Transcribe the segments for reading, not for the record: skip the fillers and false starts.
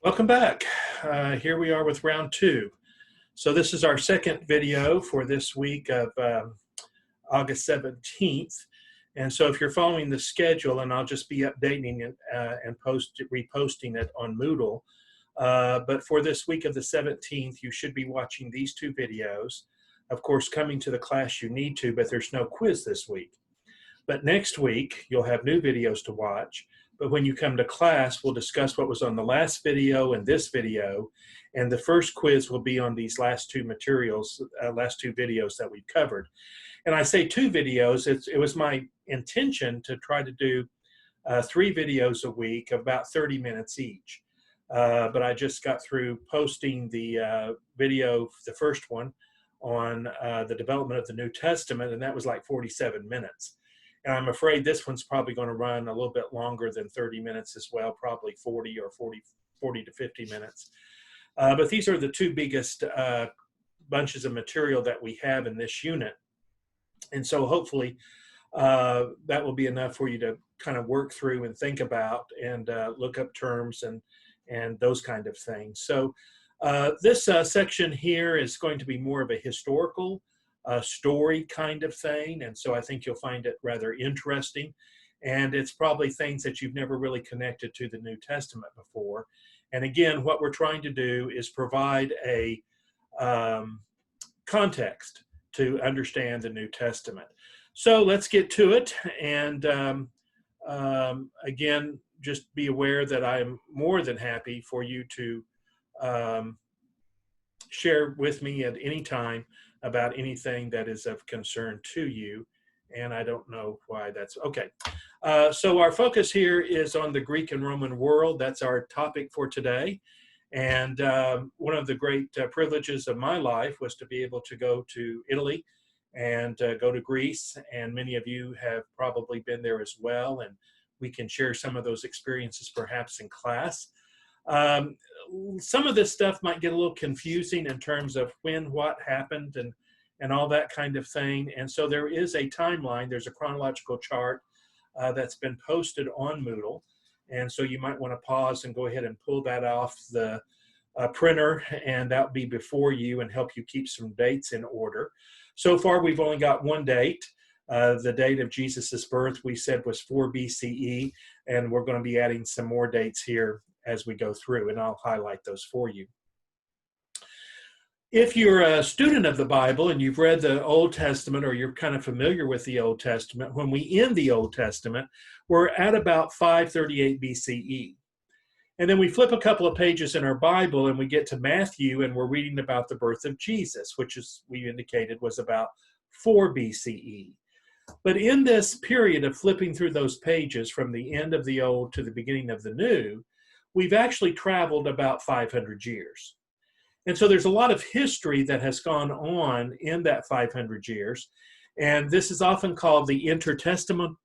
Welcome back. Here we are with round two. So this is our second video for this week of August 17th. And so if you're following the schedule, and I'll just be updating it and reposting it on Moodle. But for this week of the 17th, you should be watching these two videos. Of course, coming to the class you need to, but there's no quiz this week. But next week, you'll have new videos to watch. But when you come to class, we'll discuss what was on the last video and this video. And the first quiz will be on these last two materials, last two videos that we've covered. And I say two videos, it was my intention to try to do 3 videos a week, about 30 minutes each. But I just got through posting the video, the first one, on the development of the New Testament, and that was like 47 minutes. And I'm afraid this one's probably going to run a little bit longer than 30 minutes as well, probably 40 to 50 minutes. But these are the two biggest bunches of material that we have in this unit. And so hopefully that will be enough for you to kind of work through and think about and look up terms and those kind of things. So this section here is going to be more of a historical story kind of thing, and so I think you'll find it rather interesting, and it's probably things that you've never really connected to the New Testament before. And again, what we're trying to do is provide a context to understand the New Testament. So let's get to it, and again, just be aware that I'm more than happy for you to share with me at any time about anything that is of concern to you, and I don't know why that's okay. So our focus here is on the Greek and Roman world. That's our topic for today, and one of the great privileges of my life was to be able to go to Italy and go to Greece, and many of you have probably been there as well, and we can share some of those experiences perhaps in class. Some of this stuff might get a little confusing in terms of when what happened and all that kind of thing. And so there is a timeline. There's a chronological chart that's been posted on Moodle. And so you might want to pause and go ahead and pull that off the printer, and that'll be before you and help you keep some dates in order. So far, we've only got one date. The date of Jesus's birth, we said, was 4 BCE, and we're going to be adding some more dates here as we go through, and I'll highlight those for you. If you're a student of the Bible and you've read the Old Testament, or you're kind of familiar with the Old Testament, when we end the Old Testament, we're at about 538 BCE. And then we flip a couple of pages in our Bible and we get to Matthew, and we're reading about the birth of Jesus, which, as we indicated, was about 4 BCE. But in this period of flipping through those pages from the end of the Old to the beginning of the New, we've actually traveled about 500 years. And so there's a lot of history that has gone on in that 500 years. And this is often called the intertestamental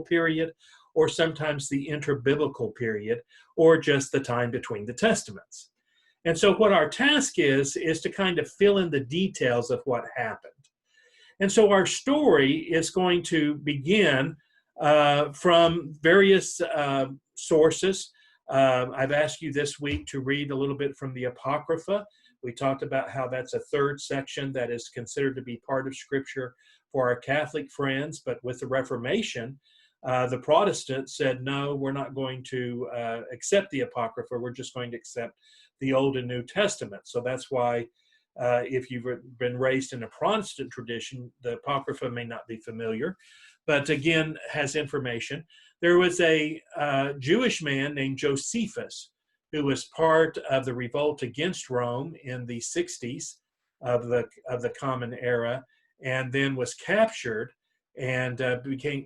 period, or sometimes the interbiblical period, or just the time between the testaments. And so what our task is to kind of fill in the details of what happened. And so our story is going to begin from various sources. I've asked you this week to read a little bit from the Apocrypha. We talked about how that's a third section that is considered to be part of Scripture for our Catholic friends, but with the Reformation, the Protestants said, no, we're not going to accept the Apocrypha, we're just going to accept the Old and New Testament. So that's why if you've been raised in a Protestant tradition, the Apocrypha may not be familiar, but again, has information. There was a Jewish man named Josephus who was part of the revolt against Rome in the 60s of the Common Era, and then was captured and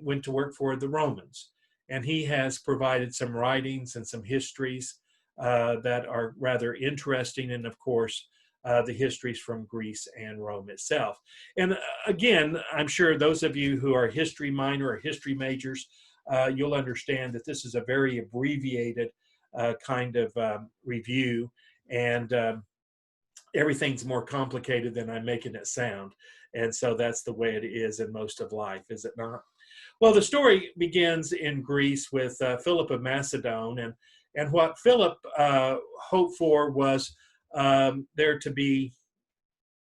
went to work for the Romans. And he has provided some writings and some histories that are rather interesting, and of course, the histories from Greece and Rome itself. And again, I'm sure those of you who are history minor or history majors, you'll understand that this is a very abbreviated kind of review, and everything's more complicated than I'm making it sound. And so that's the way it is in most of life, is it not? Well, the story begins in Greece with Philip of Macedon, And what Philip hoped for was there to be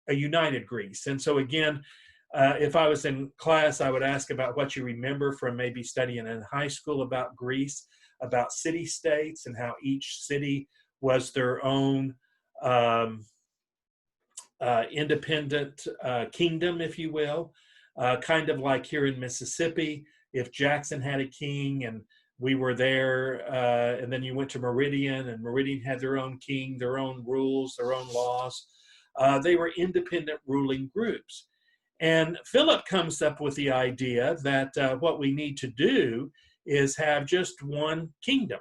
a united Greece. And so again, if I was in class, I would ask about what you remember from maybe studying in high school about Greece, about city-states and how each city was their own independent kingdom, if you will. Kind of like here in Mississippi, if Jackson had a king and we were there, and then you went to Meridian, and Meridian had their own king, their own rules, their own laws. They were independent ruling groups. And Philip comes up with the idea that what we need to do is have just one kingdom.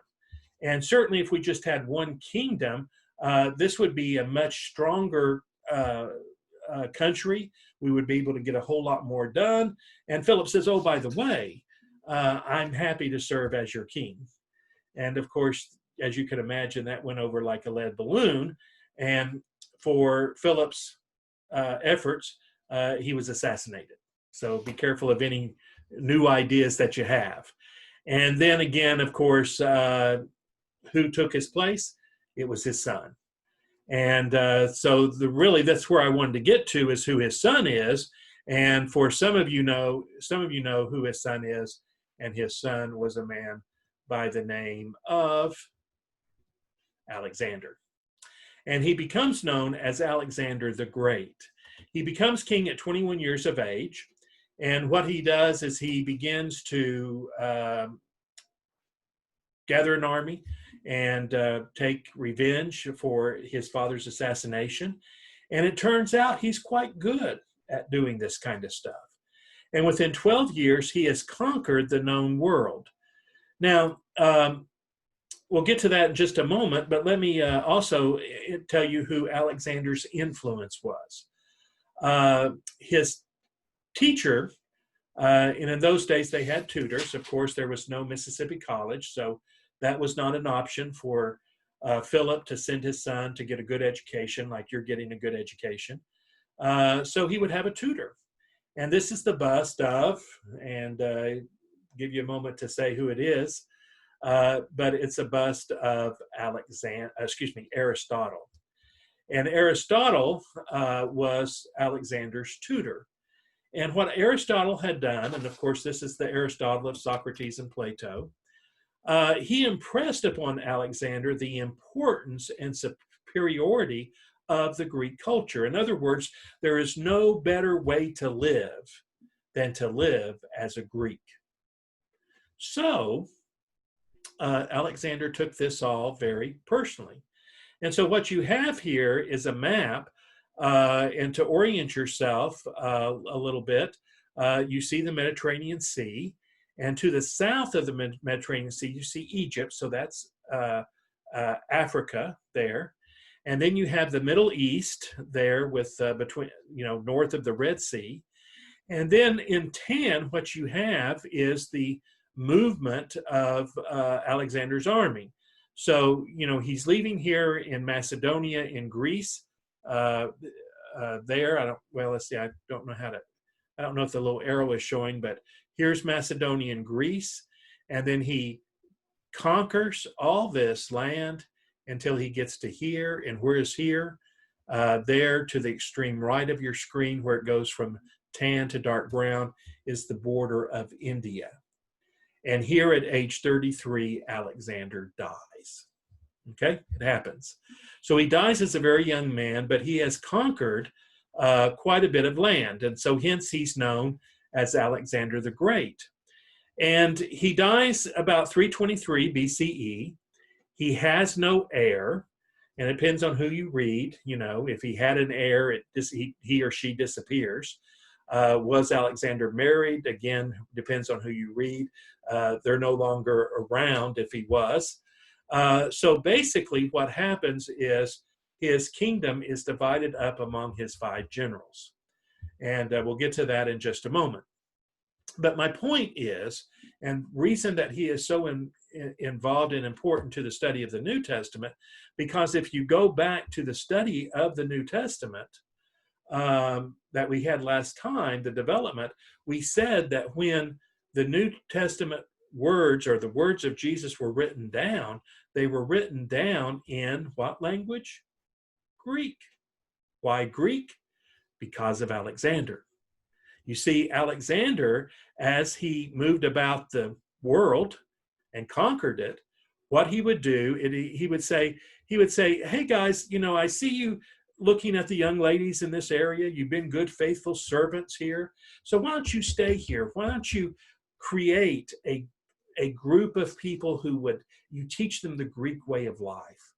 And certainly if we just had one kingdom, this would be a much stronger country. We would be able to get a whole lot more done. And Philip says, oh, by the way, I'm happy to serve as your king. And of course, as you can imagine, that went over like a lead balloon. And for Philip's efforts, he was assassinated. So be careful of any new ideas that you have. And then again, of course, who took his place? It was his son. And so really that's where I wanted to get to, is who his son is. And for some of you know who his son is. And his son was a man by the name of Alexander. And he becomes known as Alexander the Great. He becomes king at 21 years of age. And what he does is he begins to gather an army and take revenge for his father's assassination. And it turns out he's quite good at doing this kind of stuff. And within 12 years, he has conquered the known world. Now, we'll get to that in just a moment, but let me also tell you who Alexander's influence was. His teacher, and in those days they had tutors. Of course, there was no Mississippi College, so that was not an option for Philip to send his son to get a good education like you're getting a good education. So he would have a tutor. And this is the bust of, and give you a moment to say who it is, but it's a bust of Aristotle. And Aristotle was Alexander's tutor. And what Aristotle had done, and of course this is the Aristotle of Socrates and Plato, he impressed upon Alexander the importance and superiority of the Greek culture. In other words, there is no better way to live than to live as a Greek. So Alexander took this all very personally. And so what you have here is a map, and to orient yourself a little bit, you see the Mediterranean Sea, and to the south of the Mediterranean Sea, you see Egypt, so that's Africa there. And then you have the Middle East there with between, north of the Red Sea. And then in tan, what you have is the movement of Alexander's army. So, he's leaving here in Macedonia, in Greece, there. Let's see, I don't know if the little arrow is showing, but here's Macedonia and Greece. And then he conquers all this land until he gets to here. And where is here? There to the extreme right of your screen, where it goes from tan to dark brown, is the border of India. And here at age 33, Alexander dies. Okay, it happens. So he dies as a very young man, but he has conquered quite a bit of land. And so hence he's known as Alexander the Great. And he dies about 323 BCE. He has no heir, and it depends on who you read. If he had an heir, he or she disappears. Was Alexander married? Again, depends on who you read. They're no longer around if he was. So basically what happens is his kingdom is divided up among his 5 generals. And we'll get to that in just a moment. But my point is, and reason that he is so involved and important to the study of the New Testament, because if you go back to the study of the New Testament that we had last time, the development, we said that when the New Testament words, or the words of Jesus, were written down, they were written down in what language? Greek. Why Greek? Because of Alexander. You see, Alexander, as he moved about the world and conquered it, what he would do, he would say, hey guys, I see you looking at the young ladies in this area. You've been good, faithful servants here. So why don't you stay here? Why don't you create a group of people you teach them the Greek way of life?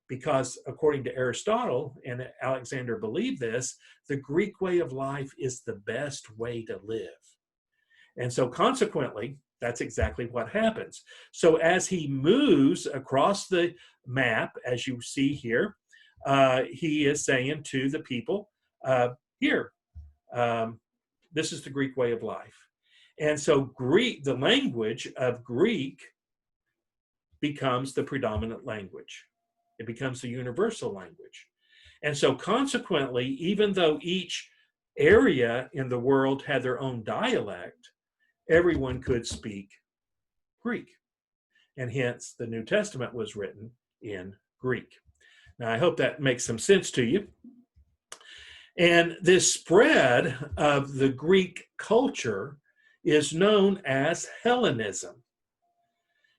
Because according to Aristotle, and Alexander believed this, the Greek way of life is the best way to live. And so consequently, that's exactly what happens. So as he moves across the map, as you see here, he is saying to the people, here, this is the Greek way of life. And so the language of Greek becomes the predominant language. It becomes the universal language. And so consequently, even though each area in the world had their own dialect, everyone could speak Greek. And hence the New Testament was written in Greek. Now, I hope that makes some sense to you. And this spread of the Greek culture is known as Hellenism.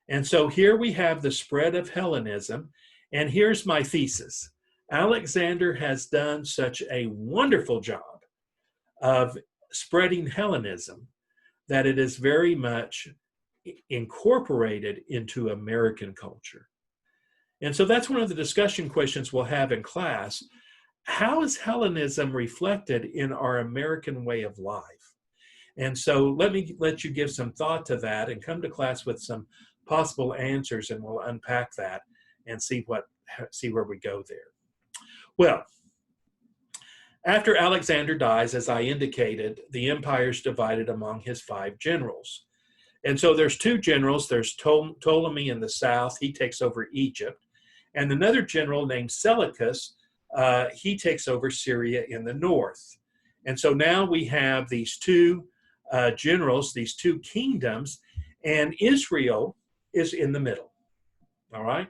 And so here we have the spread of Hellenism. And here's my thesis. Alexander has done such a wonderful job of spreading Hellenism that it is very much incorporated into American culture. And so that's one of the discussion questions we'll have in class. How is Hellenism reflected in our American way of life? And so let me let you give some thought to that and come to class with some possible answers, and we'll unpack that and see where we go there. Well, after Alexander dies, as I indicated, the empire is divided among his 5 generals. And so there's 2 generals. There's Ptolemy in the south. He takes over Egypt. And another general named Seleucus, he takes over Syria in the north. And so now we have these 2 generals, these 2 kingdoms, and Israel is in the middle. All right?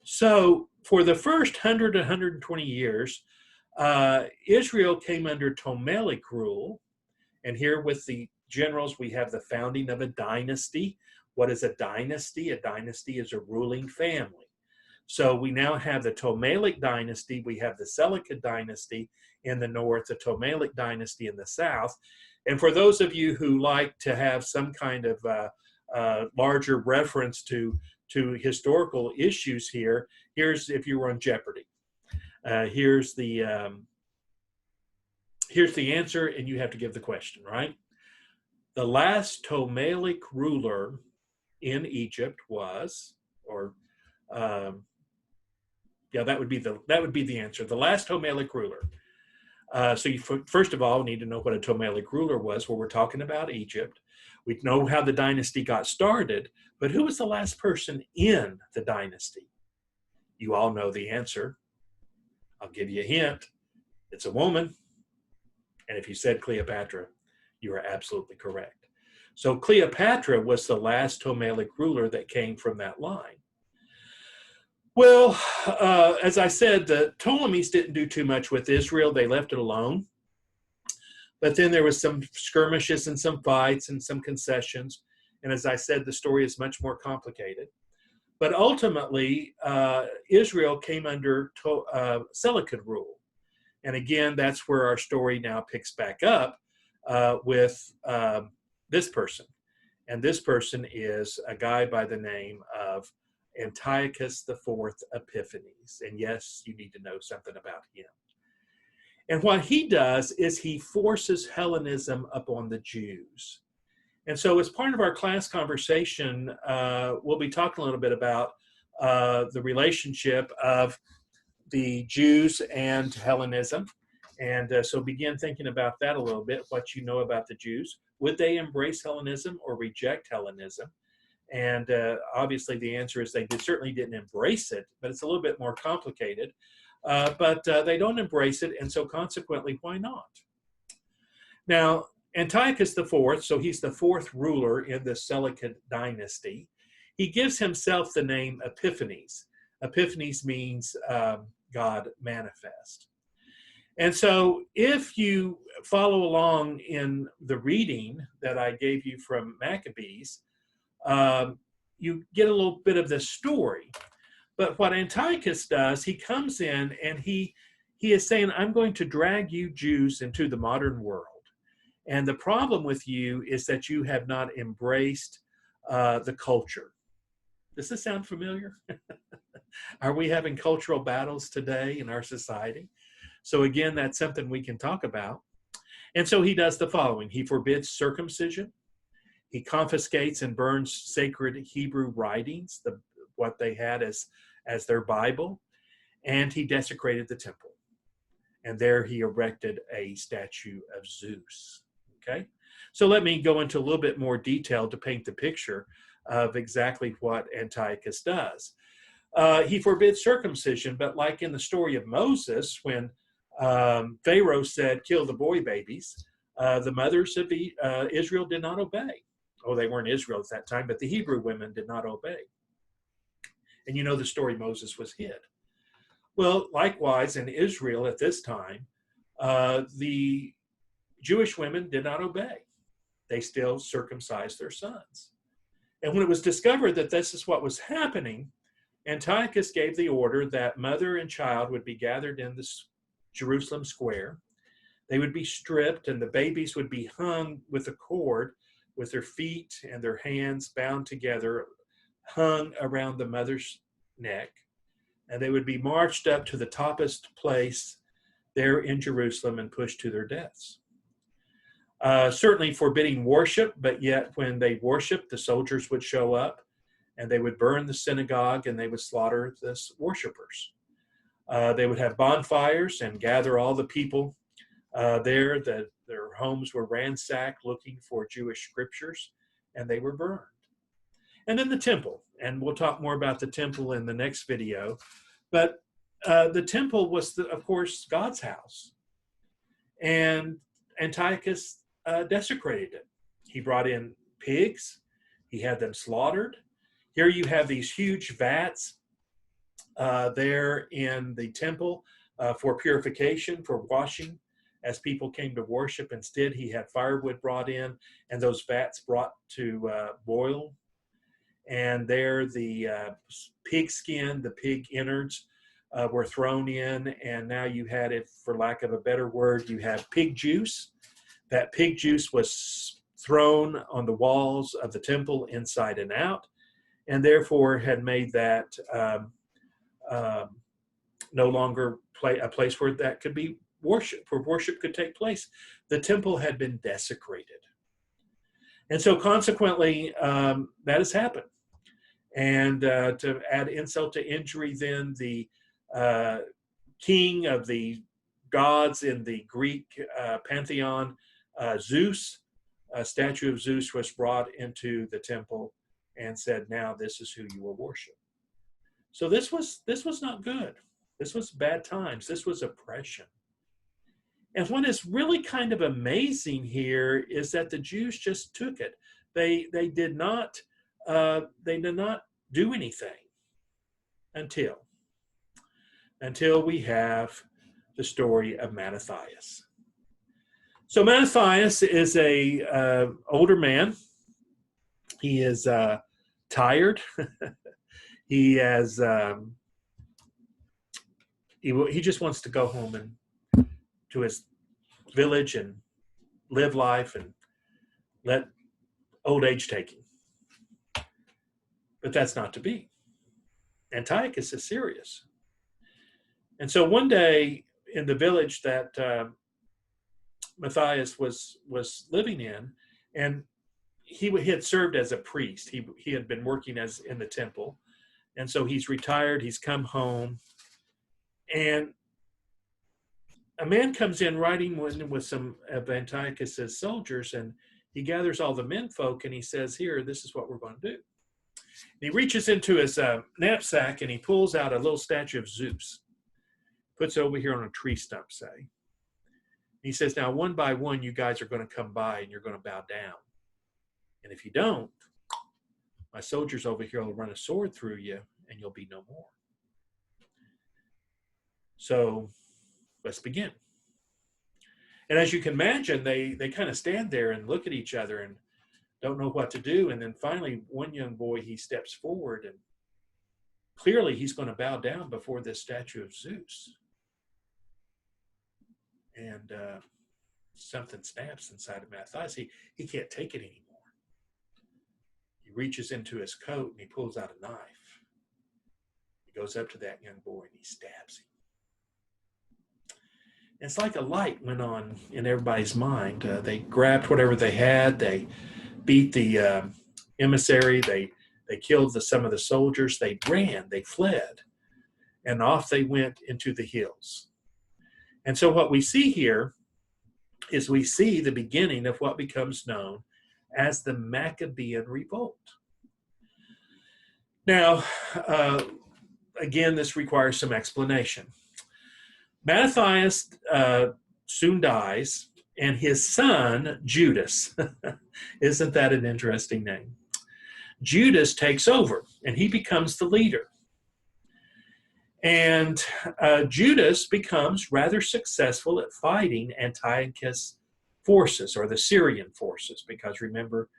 So for the first 100 to 120 years, Israel came under Ptolemaic rule. And here with the generals, we have the founding of a dynasty. What is a dynasty? A dynasty is a ruling family. So we now have the Ptolemaic dynasty. We have the Seleucid dynasty in the north, the Ptolemaic dynasty in the south. And for those of you who like to have some kind of larger reference to historical issues here, here's, if you were on Jeopardy, here's the answer, and you have to give the question, right? The last Ptolemaic ruler in Egypt was, that would be the answer. The last Ptolemaic ruler. So you first of all need to know what a Ptolemaic ruler was. Well, we're talking about Egypt. We know how the dynasty got started, but who was the last person in the dynasty? You all know the answer. I'll give you a hint. It's a woman. And if you said Cleopatra, you are absolutely correct. So Cleopatra was the last Ptolemaic ruler that came from that line. Well, as I said, the Ptolemies didn't do too much with Israel. They left it alone. But then there was some skirmishes and some fights and some concessions. And as I said, the story is much more complicated. But ultimately, Israel came under Seleucid rule. And again, that's where our story now picks back up with this person. And this person is a guy by the name of Antiochus IV Epiphanes. And yes, you need to know something about him. And what he does is he forces Hellenism upon the Jews. And so as part of our class conversation, we'll be talking a little bit about the relationship of the Jews and Hellenism. And so begin thinking about that a little bit, what you know about the Jews. Would they embrace Hellenism or reject Hellenism? And obviously the answer is they certainly didn't embrace it, but it's a little bit more complicated. But they don't embrace it, and so consequently, why not? Now, Antiochus IV, so he's the fourth ruler in the Seleucid dynasty, he gives himself the name Epiphanes. Epiphanes means God manifest. And so if you follow along in the reading that I gave you from Maccabees, you get a little bit of the story. But what Antiochus does, he comes in and he is saying, I'm going to drag you Jews into the modern world. And the problem with you is that you have not embraced the culture. Does this sound familiar? Are we having cultural battles today in our society? So again, that's something we can talk about. And so he does the following. He forbids circumcision. He confiscates and burns sacred Hebrew writings, what they had as their Bible. And he desecrated the temple. And there he erected a statue of Zeus. Okay? So let me go into a little bit more detail to paint the picture of exactly what Antiochus does. He forbids circumcision, but like in the story of Moses, when Pharaoh said, kill the boy babies, the mothers of Israel did not obey. Oh, they weren't Israel at that time, but the Hebrew women did not obey. And you know the story, Moses was hid. Well, likewise, in Israel at this time, the Jewish women did not obey. They still circumcised their sons. And when it was discovered that this is what was happening, Antiochus gave the order that mother and child would be gathered in the Jerusalem square. They would be stripped, and the babies would be hung with a cord with their feet and their hands bound together, hung around the mother's neck. And they would be marched up to the toppest place there in Jerusalem and pushed to their deaths. Certainly forbidding worship, but yet when they worshiped, the soldiers would show up and they would burn the synagogue and they would slaughter the worshipers. They would have bonfires and gather all the people there. Their homes were ransacked looking for Jewish scriptures, and they were burned. And then the temple, and we'll talk more about the temple in the next video. But the temple was, of course, God's house. And Antiochus desecrated it. He brought in pigs. He had them slaughtered. Here you have these huge vats there in the temple for purification, for washing, as people came to worship. Instead, he had firewood brought in and those vats brought to boil. And there the pig skin, the pig innards were thrown in. And now you had it, for lack of a better word, you have pig juice. That pig juice was thrown on the walls of the temple inside and out, and therefore had made that no longer a place where that could be worship, where worship could take place. The temple had been desecrated. And so consequently, that has happened. And to add insult to injury, then the king of the gods in the Greek pantheon, Zeus, a statue of Zeus was brought into the temple and said, now this is who you will worship. So this was not good. This was bad times. This was oppression. And what is really kind of amazing here is that the Jews just took it. They did not do anything until we have the story of Mattathias. So Mattathias is a older man. He is tired. He has he just wants to go home and to his village and live life and let old age take him. But that's not to be. Antiochus is serious. And so one day in the village that Matthias was living in, and he had served as a priest. He had been working in the temple. And so he's retired, he's come home, and a man comes in riding with some of Antiochus's soldiers, and he gathers all the menfolk and he says, here, this is what we're going to do. And he reaches into his knapsack and he pulls out a little statue of Zeus, puts it over here on a tree stump, say. He says, now, one by one, you guys are going to come by and you're going to bow down. And if you don't, my soldiers over here will run a sword through you and you'll be no more. So let's begin. And as you can imagine, they kind of stand there and look at each other and don't know what to do. And then finally, one young boy, he steps forward, and clearly he's going to bow down before this statue of Zeus. And something snaps inside of Matthias. He can't take it anymore. He reaches into his coat and he pulls out a knife. He goes up to that young boy and he stabs him. It's like a light went on in everybody's mind. They grabbed whatever they had. They beat the emissary. They killed some of the soldiers. They ran. They fled. And off they went into the hills. And so what we see here is we see the beginning of what becomes known as the Maccabean Revolt. Now, again, this requires some explanation. Matthias soon dies, and his son, Judas, isn't that an interesting name? Judas takes over, and he becomes the leader. And Judas becomes rather successful at fighting Antiochus' forces, or the Syrian forces, because remember,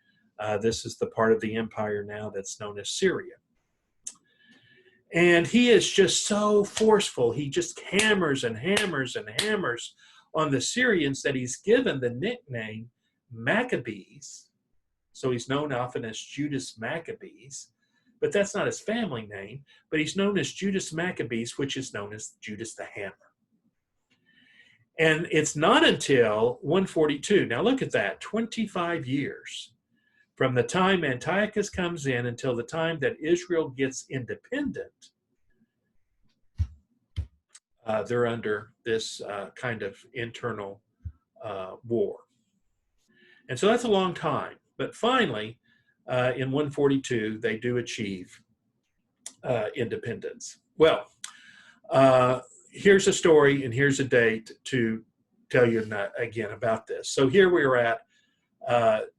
this is the part of the empire now that's known as Syria. And he is just so forceful. He just hammers and hammers and hammers on the Syrians that he's given the nickname Maccabees. So he's known often as Judas Maccabees, but that's not his family name, but he's known as Judas Maccabees, which is known as Judas the Hammer. And it's not until 142, now look at that, 25 years from the time Antiochus comes in until the time that Israel gets independent, they're under this kind of internal war. And so that's a long time. But finally, in 142, they do achieve independence. Well, here's a story and here's a date to tell you again about this. So here we are at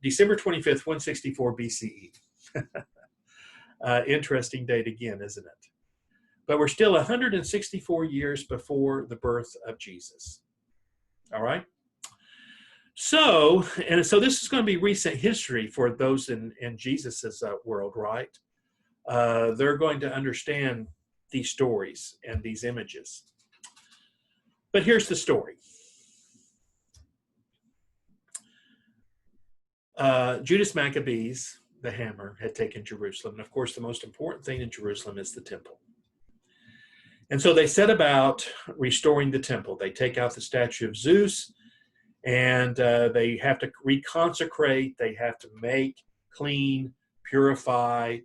December 25th, 164 BCE. Interesting date again, isn't it? But we're still 164 years before the birth of Jesus. All right? So this is going to be recent history for those in Jesus's world, right? They're going to understand these stories and these images. But here's the story. Judas Maccabees, the hammer, had taken Jerusalem. And of course, the most important thing in Jerusalem is the temple. And so they set about restoring the temple. They take out the statue of Zeus, and they have to reconsecrate. They have to make, clean, purify,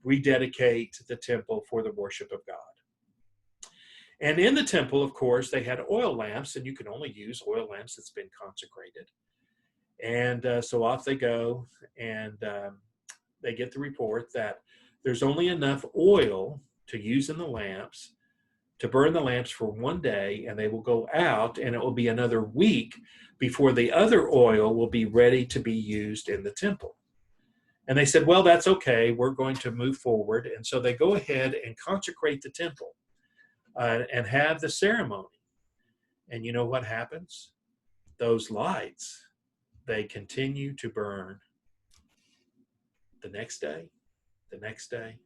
rededicate the temple for the worship of God. And in the temple, of course, they had oil lamps, and you can only use oil lamps that's been consecrated. And so off they go, and they get the report that there's only enough oil to use in the lamps, to burn the lamps for one day, and they will go out, and it will be another week before the other oil will be ready to be used in the temple. And they said, well, that's okay. We're going to move forward. And so they go ahead and consecrate the temple and have the ceremony. And you know what happens? Those lights, they continue to burn the next day, the next day,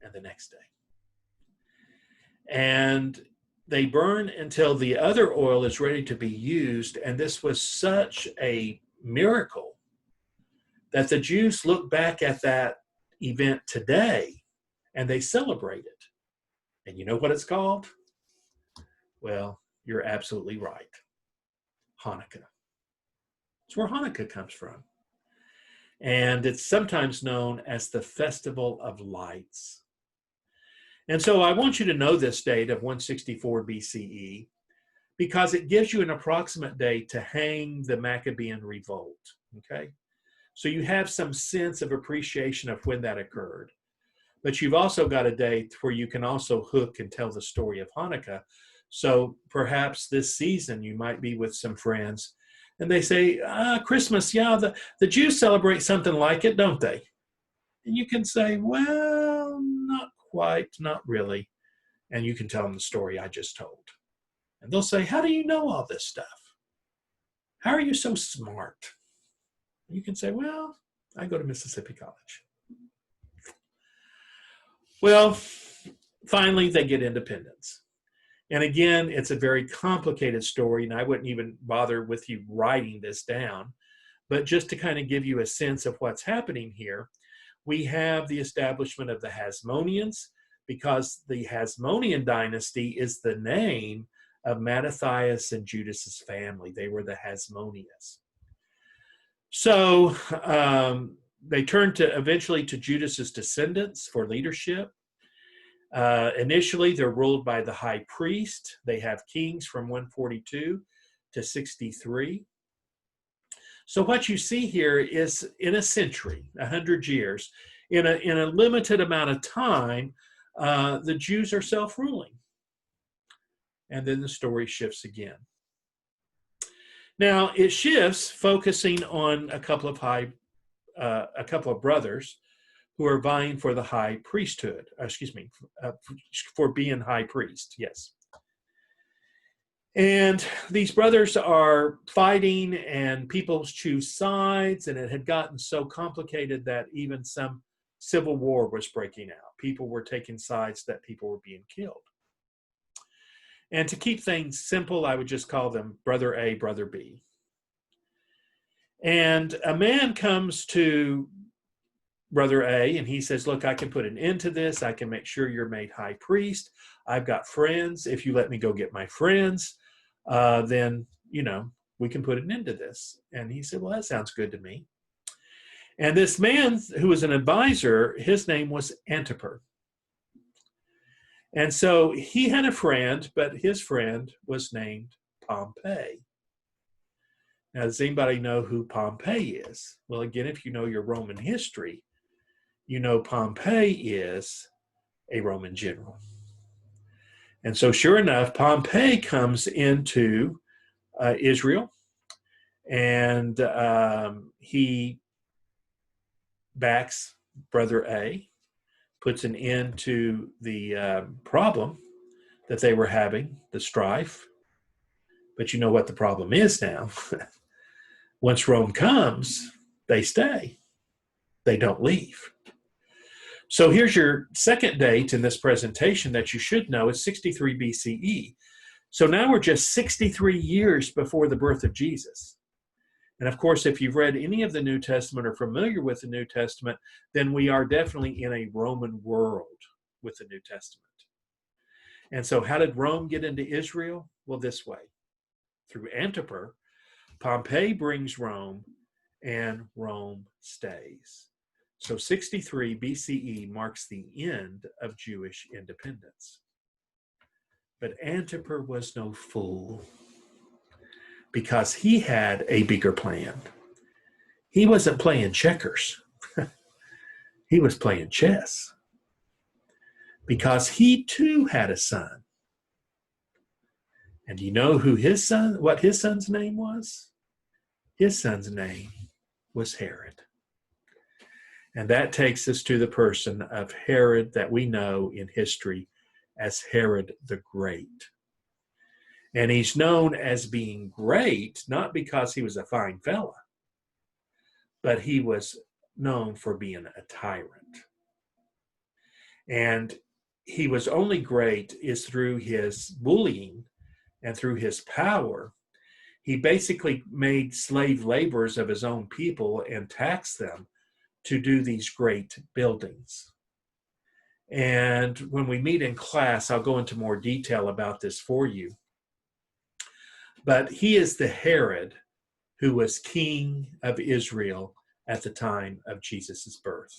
and the next day. And they burn until the other oil is ready to be used. And this was such a miracle that the Jews look back at that event today and they celebrate it. And you know what it's called? Well, you're absolutely right. Hanukkah. It's where Hanukkah comes from. And it's sometimes known as the Festival of Lights. And so I want you to know this date of 164 BCE because it gives you an approximate date to hang the Maccabean Revolt, okay? So you have some sense of appreciation of when that occurred. But you've also got a date where you can also hook and tell the story of Hanukkah So perhaps this season you might be with some friends and they say, Christmas, yeah, the Jews celebrate something like it, don't they? And you can say, well, not quite, not really. And you can tell them the story I just told. And they'll say, how do you know all this stuff? How are you so smart? And you can say, well, I go to Mississippi College. Well, finally, they get independence. And again, it's a very complicated story, and I wouldn't even bother with you writing this down. But just to kind of give you a sense of what's happening here, we have the establishment of the Hasmoneans, because the Hasmonean dynasty is the name of Mattathias and Judas's family. They were the Hasmoneans. So they turned eventually to Judas's descendants for leadership. Initially, they're ruled by the high priest. They have kings from 142 to 63. So what you see here is in a century, 100 years, in a limited amount of time, the Jews are self-ruling. And then the story shifts again. Now it shifts, focusing on a couple of brothers who are vying for the high priesthood. For being high priest. Yes. And these brothers are fighting, and people choose sides, and it had gotten so complicated that even some civil war was breaking out. People were taking sides that people were being killed. And to keep things simple, I would just call them Brother A, Brother B. And a man comes to Brother A, and he says, look, I can put an end to this. I can make sure you're made high priest. I've got friends. If you let me go get my friends, then, we can put an end to this. And he said, well, that sounds good to me. And this man who was an advisor, his name was Antipater. And so he had a friend, but his friend was named Pompey. Now, does anybody know who Pompey is? Well, again, if you know your Roman history, you know Pompey is a Roman general. And so sure enough, Pompey comes into Israel, and he backs Brother A, puts an end to the problem that they were having, the strife. But you know what the problem is now. Once Rome comes, they stay. They don't leave. So here's your second date in this presentation that you should know is 63 BCE. So now we're just 63 years before the birth of Jesus. And of course, if you've read any of the New Testament or familiar with the New Testament, then we are definitely in a Roman world with the New Testament. And so how did Rome get into Israel? Well, this way. Through Antipater, Pompey brings Rome, and Rome stays. So 63 BCE marks the end of Jewish independence. But Antipater was no fool, because he had a bigger plan. He wasn't playing checkers. He was playing chess, because he too had a son. And do you know what his son's name was? His son's name was Herod. And that takes us to the person of Herod that we know in history as Herod the Great. And he's known as being great, not because he was a fine fella, but he was known for being a tyrant. And he was only great is through his bullying and through his power. He basically made slave laborers of his own people and taxed them to do these great buildings. And when we meet in class, I'll go into more detail about this for you. But he is the Herod who was king of Israel at the time of Jesus' birth.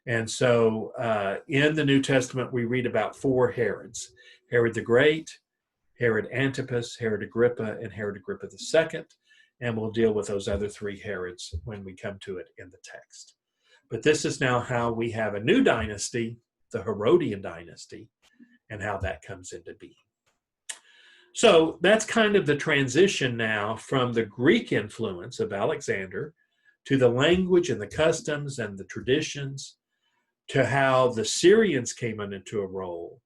And so in the New Testament, we read about 4 Herods: Herod the Great, Herod Antipas, Herod Agrippa, and Herod Agrippa II. And we'll deal with those other 3 Herods when we come to it in the text. But this is now how we have a new dynasty, the Herodian dynasty, and how that comes into being. So that's kind of the transition now from the Greek influence of Alexander to the language and the customs and the traditions to how the Syrians came into a role,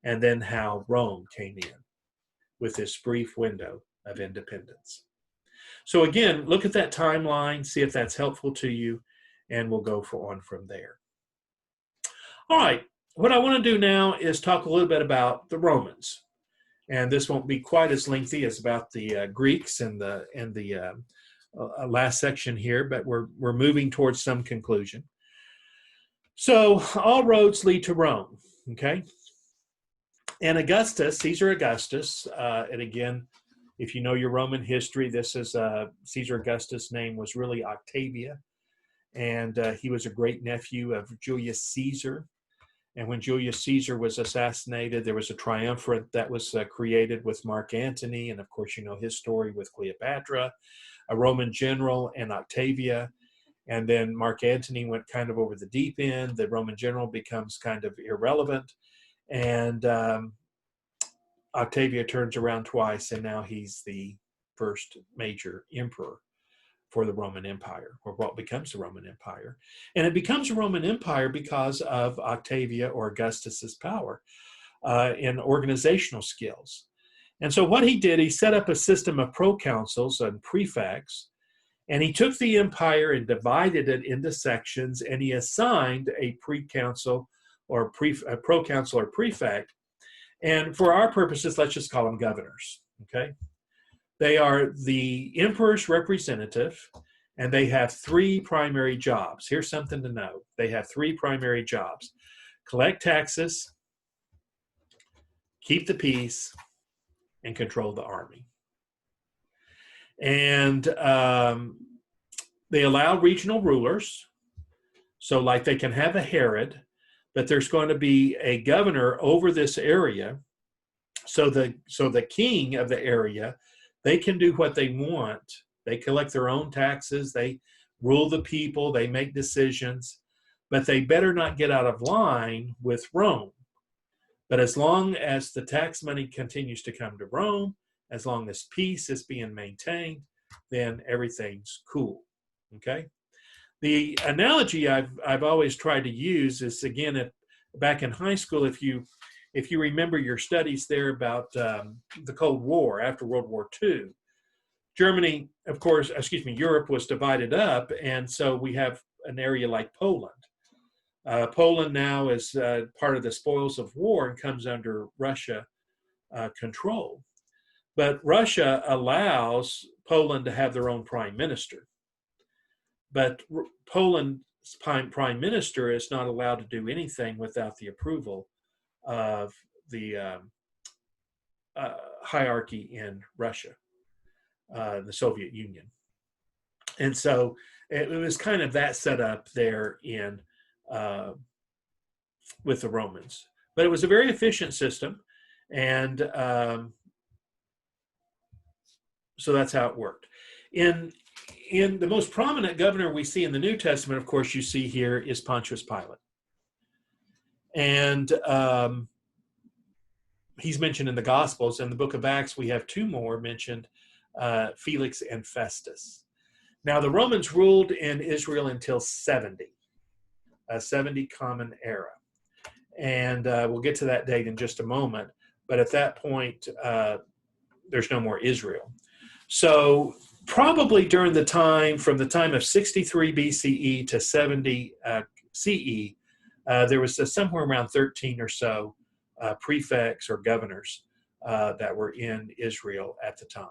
and then how Rome came in with this brief window of independence. So again, look at that timeline, see if that's helpful to you, and we'll go on from there. All right, what I want to do now is talk a little bit about the Romans. And this won't be quite as lengthy as about the Greeks and the last section here, but we're moving towards some conclusion. So all roads lead to Rome, okay? And Augustus, Caesar Augustus, and again, if you know your Roman history, this is Caesar Augustus' name was really Octavia, and he was a great nephew of Julius Caesar. And when Julius Caesar was assassinated, there was a triumvirate that was created with Mark Antony, and of course you know his story with Cleopatra, a Roman general, and Octavia. And then Mark Antony went kind of over the deep end. The Roman general becomes kind of irrelevant. And Octavia turns around twice, and now he's the first major emperor for the Roman Empire, or what becomes the Roman Empire. And it becomes a Roman Empire because of Octavia or Augustus's power and organizational skills. And so what he did, he set up a system of proconsuls and prefects, and he took the empire and divided it into sections, and he assigned a proconsul or prefect. And for our purposes, let's just call them governors, okay? They are the emperor's representative, and they have three primary jobs. Here's something to know. They have three primary jobs: collect taxes, keep the peace, and control the army. And they allow regional rulers. So like they can have a Herod, but there's going to be a governor over this area. So the king of the area, they can do what they want. They collect their own taxes. They rule the people. They make decisions. But they better not get out of line with Rome. But as long as the tax money continues to come to Rome, as long as peace is being maintained, then everything's cool, okay? The analogy I've always tried to use is, again, back in high school, if you remember your studies there about the Cold War after World War II, Europe was divided up, and so we have an area like Poland. Poland now is part of the spoils of war and comes under Russia control. But Russia allows Poland to have their own prime minister. But Poland's prime minister is not allowed to do anything without the approval of the hierarchy in Russia, the Soviet Union. And so it was kind of that set up there in with the Romans. But it was a very efficient system, and so that's how it worked. In the most prominent governor we see in the New Testament, of course, you see here is Pontius Pilate. And he's mentioned in the Gospels. In the book of Acts, we have two more mentioned, Felix and Festus. Now, the Romans ruled in Israel until 70, a 70 Common Era. And we'll get to that date in just a moment. But at that point, there's no more Israel. So probably during the time, from the time of 63 BCE to 70 CE, there was somewhere around 13 or so prefects or governors that were in Israel at the time.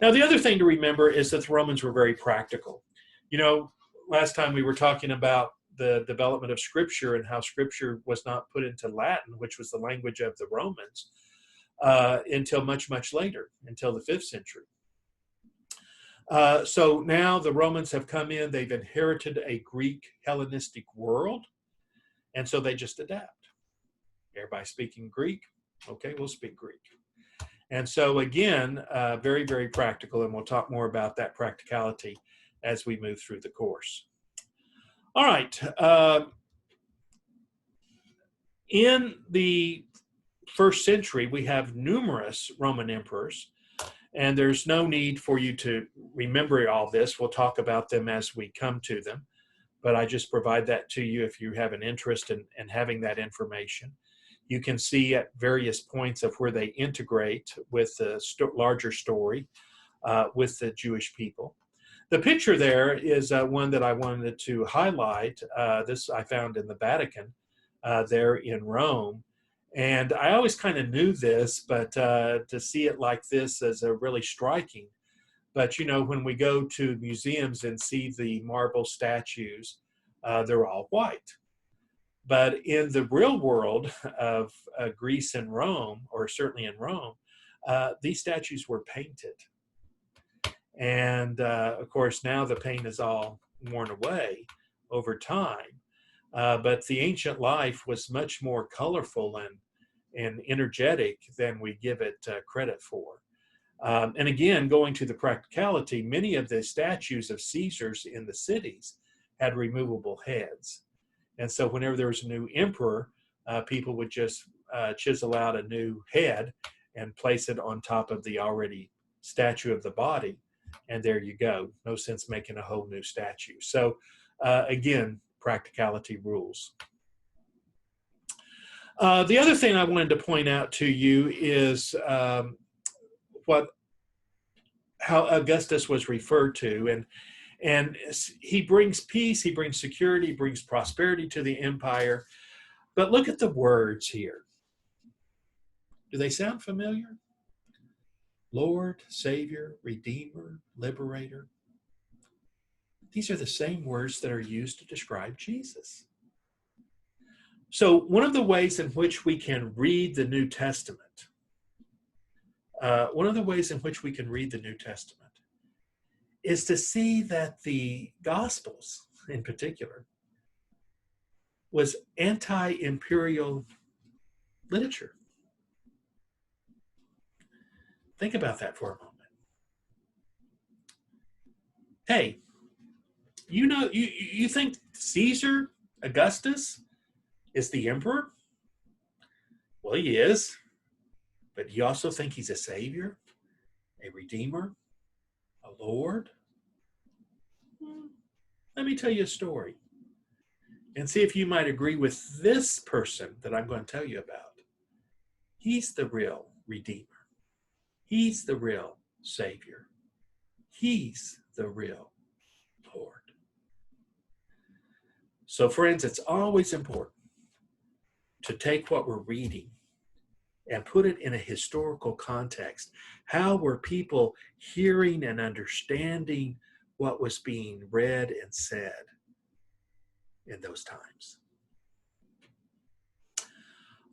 Now, the other thing to remember is that the Romans were very practical. You know, last time we were talking about the development of Scripture and how Scripture was not put into Latin, which was the language of the Romans, until much, much later, until the 5th century. So now the Romans have come in, they've inherited a Greek Hellenistic world, and so they just adapt. Everybody speaking Greek, okay, we'll speak Greek. And so again, very, very practical, and we'll talk more about that practicality as we move through the course. All right. In the first century, we have numerous Roman emperors, and there's no need for you to remember all this. We'll talk about them as we come to them, but I just provide that to you if you have an interest in having that information. You can see at various points of where they integrate with the larger story with the Jewish people. The picture there is one that I wanted to highlight. This I found in the Vatican there in Rome. And I always kind of knew this, but to see it like this is really striking. But, you know, when we go to museums and see the marble statues, they're all white. But in the real world of Greece and Rome, or certainly in Rome, these statues were painted. And of course, now the paint is all worn away over time. But the ancient life was much more colorful and energetic than we give it credit for. And again, going to the practicality, many of the statues of Caesars in the cities had removable heads. And so whenever there was a new emperor, people would just chisel out a new head and place it on top of the already statue of the body. And there you go. No sense making a whole new statue. So again, practicality rules. The other thing I wanted to point out to you is how Augustus was referred to, and he brings peace, he brings security, he brings prosperity to the empire. But look at the words here. Do they sound familiar? Lord, Savior, Redeemer, Liberator. These are the same words that are used to describe Jesus. So one of the ways in which we can read the New Testament, is to see that the Gospels, in particular, was anti-imperial literature. Think about that for a moment. Hey, you know, you think Caesar, Augustus, is the emperor? Well, he is. But you also think he's a savior, a redeemer, a Lord? Let me tell you a story and see if you might agree with this person that I'm going to tell you about. He's the real redeemer. He's the real savior. He's the real Lord. So friends, it's always important to take what we're reading and put it in a historical context. How were people hearing and understanding what was being read and said in those times?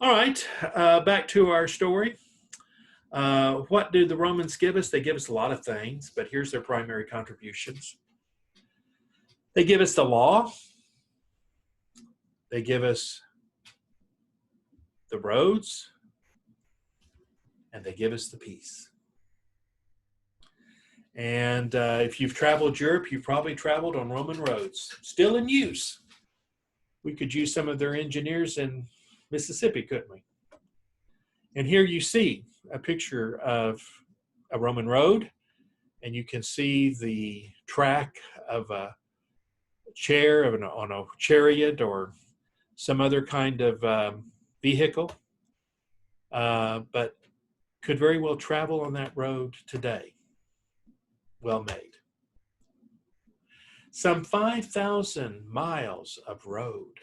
All right, back to our story. What do the Romans give us? They give us a lot of things, but here's their primary contributions. They give us the law. They give us the roads, and they give us the peace. And if you've traveled Europe, you've probably traveled on Roman roads, still in use. We could use some of their engineers in Mississippi, couldn't we? And here you see a picture of a Roman road, and you can see the track of a chair on a chariot or some other kind of vehicle, but could very well travel on that road today. Well made. Some 5,000 miles of road.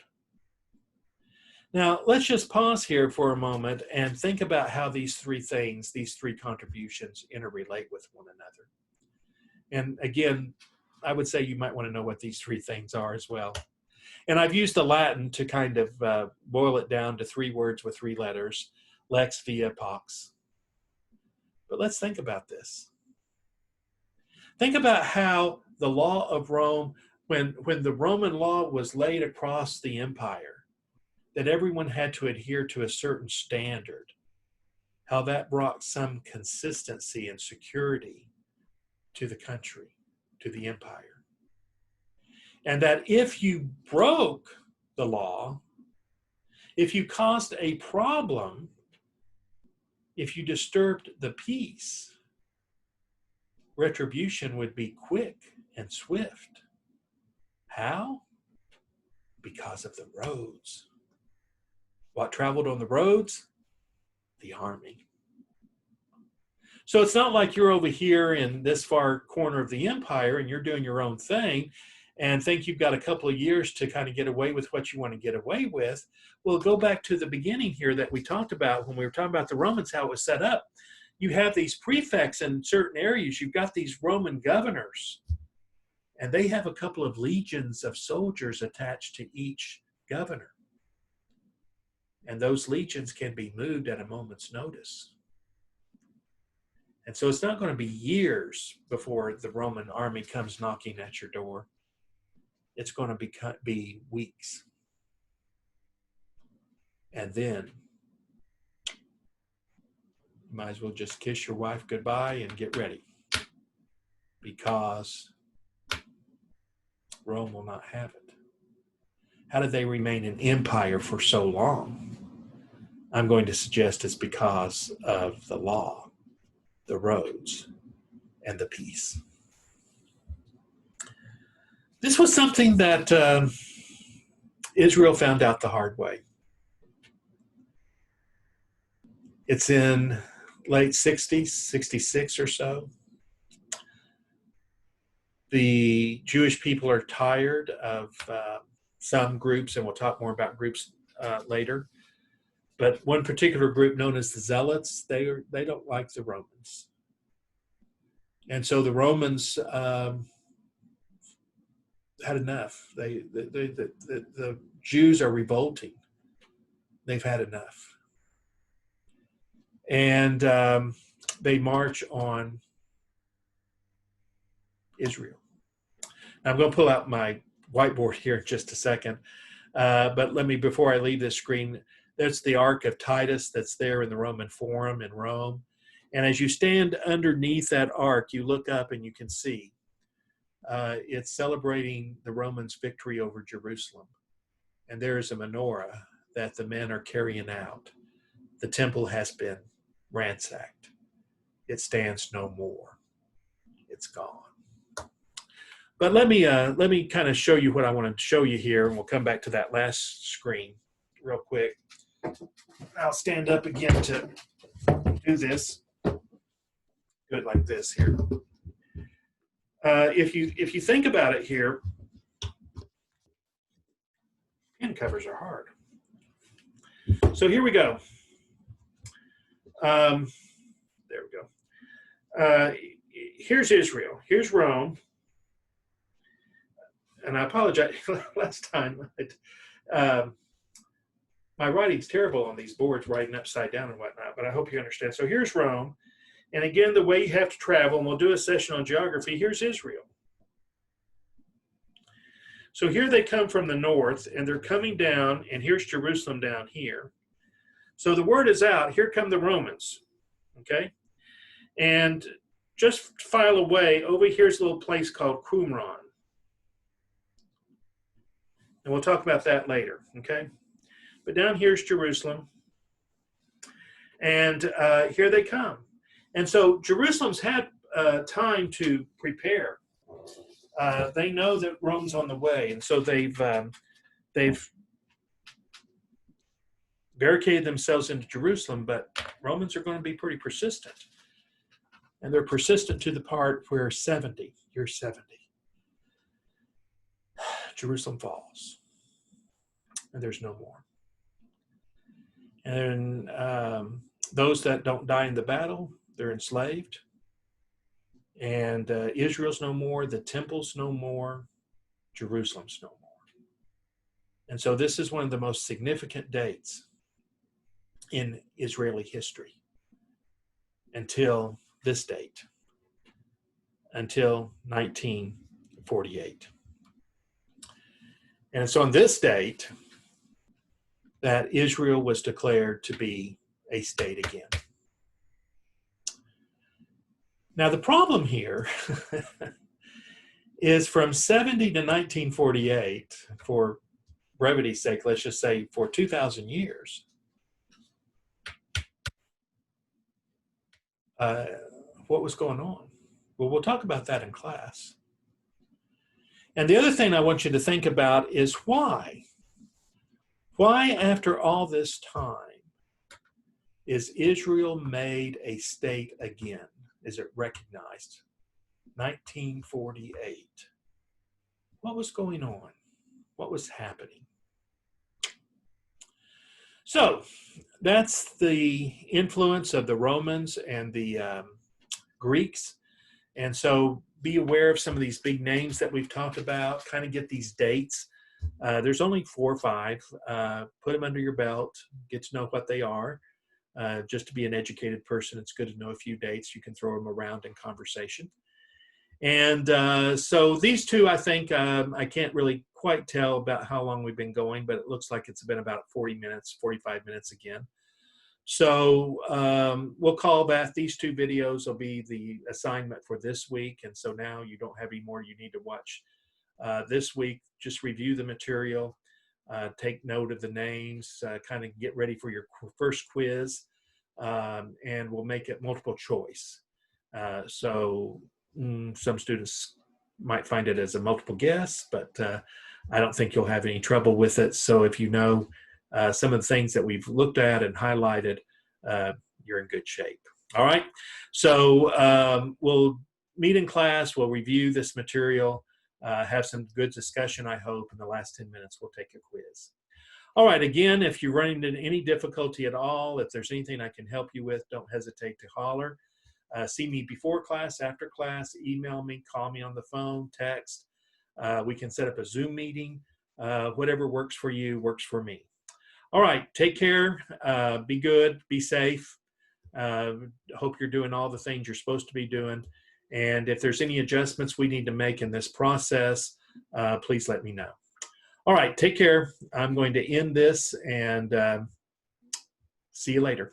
Now, let's just pause here for a moment and think about how these three things, these three contributions, interrelate with one another. And again, I would say you might want to know what these three things are as well. And I've used the Latin to kind of boil it down to three words with three letters: lex, via, pax. But let's think about this. Think about how the law of Rome, when the Roman law was laid across the empire, that everyone had to adhere to a certain standard, how that brought some consistency and security to the country, to the empire. And that if you broke the law, if you caused a problem, if you disturbed the peace, retribution would be quick and swift. How? Because of the roads. What traveled on the roads? The army. So it's not like you're over here in this far corner of the empire and you're doing your own thing and think you've got a couple of years to kind of get away with what you want to get away with. Well, go back to the beginning here that we talked about when we were talking about the Romans, how it was set up. You have these prefects in certain areas. You've got these Roman governors, and they have a couple of legions of soldiers attached to each governor. And those legions can be moved at a moment's notice. And so it's not going to be years before the Roman army comes knocking at your door. It's going to be weeks. And then you might as well just kiss your wife goodbye and get ready, because Rome will not have it. How did they remain an empire for so long? I'm going to suggest it's because of the law, the roads, and the peace. This was something that Israel found out the hard way. It's in late 60s, 66 or so. The Jewish people are tired of some groups, and we'll talk more about groups later. But one particular group known as the Zealots, they don't like the Romans. And so the Romans had enough. The Jews are revolting. They've had enough. And they march on Israel. Now, I'm going to pull out my whiteboard here in just a second. But let me, before I leave this screen, there's the Ark of Titus that's there in the Roman Forum in Rome. And as you stand underneath that ark, you look up and you can see it's celebrating the Romans' victory over Jerusalem. And there is a menorah that the men are carrying out. The temple has been ransacked. It stands no more. It's gone. But let me kind of show you what I want to show you here, and we'll come back to that last screen real quick. I'll stand up again to do this. Do it like this here. If you think about it here, pen covers are hard. So here we go. There we go. Here's Israel. Here's Rome. And I apologize last time. My writing's terrible on these boards, writing upside down and whatnot, but I hope you understand. So here's Rome. And again, the way you have to travel, and we'll do a session on geography, here's Israel. So here they come from the north, and they're coming down, and here's Jerusalem down here. So the word is out, here come the Romans, okay? And just file away, over here's a little place called Qumran. And we'll talk about that later, okay? But down here's Jerusalem. And here they come. And so Jerusalem's had time to prepare. They know that Rome's on the way. And so they've barricaded themselves into Jerusalem, but Romans are going to be pretty persistent. And they're persistent to the part where year 70, Jerusalem falls. And there's no more. And those that don't die in the battle, they're enslaved. And Israel's no more, the temple's no more, Jerusalem's no more. And so this is one of the most significant dates in Israeli history until this date, until 1948. And it's on this date that Israel was declared to be a state again. Now, the problem here is from 70 to 1948, for brevity's sake, let's just say for 2,000 years, Uh, what was going on? Well, we'll talk about that in class. And the other thing I want you to think about is why. Why, after all this time, is Israel made a state again? Is it recognized? 1948. What was going on? What was happening? So that's the influence of the Romans and the Greeks. And so be aware of some of these big names that we've talked about, kind of get these dates. There's only 4 or 5. Put them under your belt, get to know what they are. Just to be an educated person, it's good to know a few dates. You can throw them around in conversation. And so these two, I think, I can't really quite tell about how long we've been going, but it looks like it's been about 40 minutes, 45 minutes again. So we'll call that, these 2 videos will be the assignment for this week. And so now you don't have any more you need to watch this week. Just review the material, take note of the names, kind of get ready for your first quiz, and we'll make it multiple choice. So some students might find it as a multiple guess, but I don't think you'll have any trouble with it. So if you know some of the things that we've looked at and highlighted, you're in good shape. All right. So we'll meet in class. We'll review this material, have some good discussion, I hope. In the last 10 minutes, we'll take a quiz. All right. Again, if you're running into any difficulty at all, if there's anything I can help you with, don't hesitate to holler. See me before class, after class, email me, call me on the phone, text. We can set up a Zoom meeting. Whatever works for you works for me. All right, take care, be good, be safe. Hope you're doing all the things you're supposed to be doing. And if there's any adjustments we need to make in this process, please let me know. All right, take care. I'm going to end this and see you later.